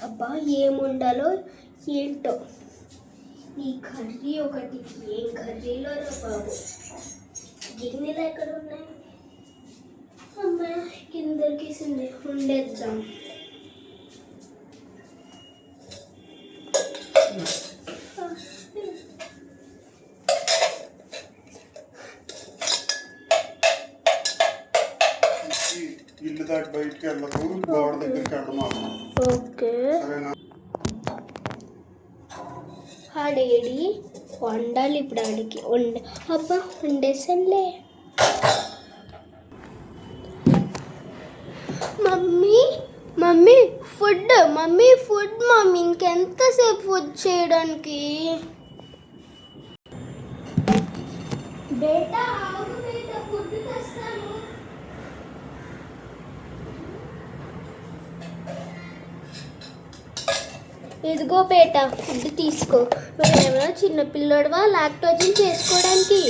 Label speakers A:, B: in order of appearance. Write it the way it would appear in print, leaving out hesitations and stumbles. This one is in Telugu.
A: అబ్బా ఏముండాలో ఏంటో ఈ కర్రీ ఒకటి. ఏం కర్రీలో రా బాబు. గిన్నెలు ఎక్కడ ఉన్నాయి? అమ్మా కిందకి ఉండేద్దాం.
B: ఇల్లు దాటి బయటికి వెళ్ళకు, గోడ దగ్గరికి వెళ్ళమాకు.
A: ఓకే ఆడేడి వండాలి ఇప్పుడు. ఆడికి అబ్బా వండేసంలే. Mummy mummy food mummy food mummy ఇంకెంతసేపు ఫుడ్ చేయడానికి? బేటా ఆగు బేటా, ఫుడ్ తెస్తాను. ఇదిగో బేటా ఫుడ్ తీసుకో. నువ్వేమైనా చిన్నపిల్లడివా లాక్టోజన్ చేసుకోవడానికి?